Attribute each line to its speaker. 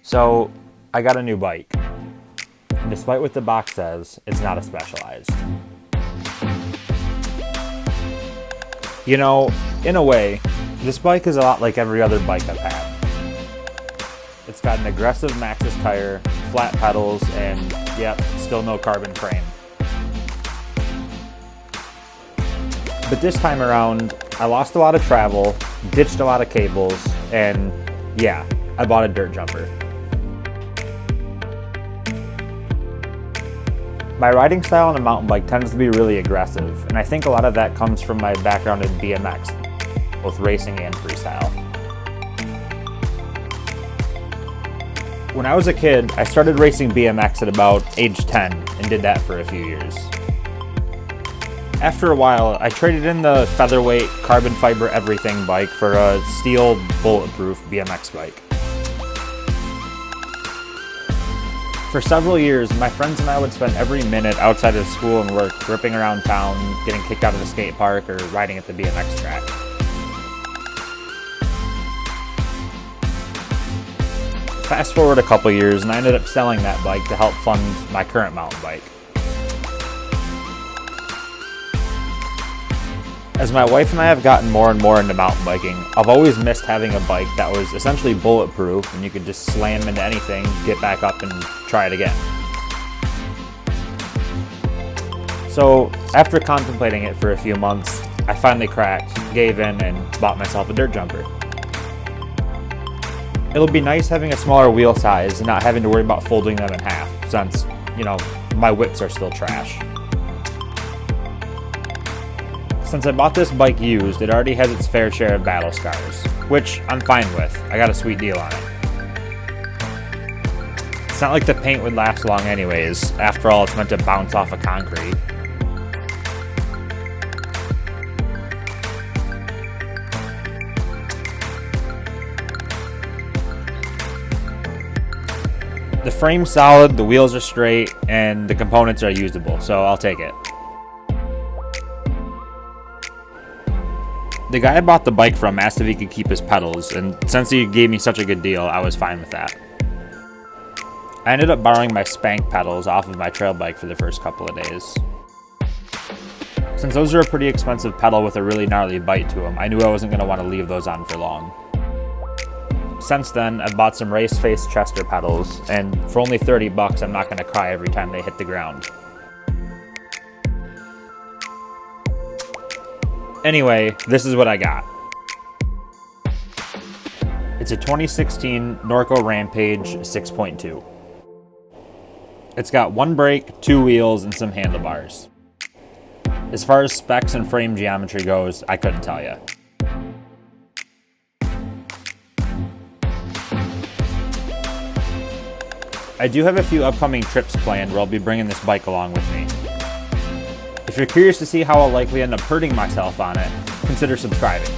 Speaker 1: So I got a new bike, and despite what the box says, it's not a Specialized. You know, in a way, this bike is a lot like every other bike I've had. It's got an aggressive Maxxis tire, flat pedals, and yep, still no carbon frame. But this time around, I lost a lot of travel, ditched a lot of cables, and yeah, I bought a dirt jumper. My riding style on a mountain bike tends to be really aggressive, and I think a lot of that comes from my background in BMX, both racing and freestyle. When I was a kid, I started racing BMX at about age 10 and did that for a few years. After a while, I traded in the featherweight carbon fiber everything bike for a steel bulletproof BMX bike. For several years, my friends and I would spend every minute outside of school and work ripping around town, getting kicked out of the skate park, or riding at the BMX track. Fast forward a couple years, and I ended up selling that bike to help fund my current mountain bike. As my wife and I have gotten more and more into mountain biking, I've always missed having a bike that was essentially bulletproof and you could just slam into anything, get back up, and try it again. So, after contemplating it for a few months, I finally cracked, gave in, and bought myself a dirt jumper. It'll be nice having a smaller wheel size and not having to worry about folding them in half, since, my whips are still trash. Since I bought this bike used, it already has its fair share of battle scars, which I'm fine with. I got a sweet deal on it. It's not like the paint would last long anyways. After all, it's meant to bounce off of concrete. The frame's solid, the wheels are straight, and the components are usable, so I'll take it. The guy I bought the bike from asked if he could keep his pedals, and since he gave me such a good deal, I was fine with that. I ended up borrowing my Spank pedals off of my trail bike for the first couple of days. Since those are a pretty expensive pedal with a really gnarly bite to them, I knew I wasn't going to want to leave those on for long. Since then, I've bought some race face Chester pedals, and for only $30, I'm not going to cry every time they hit the ground. Anyway, this is what I got. It's a 2016 Norco Rampage 6.2. It's got one brake, two wheels, and some handlebars. As far as specs and frame geometry goes, I couldn't tell you. I do have a few upcoming trips planned where I'll be bringing this bike along with me. If you're curious to see how I'll likely end up hurting myself on it, consider subscribing.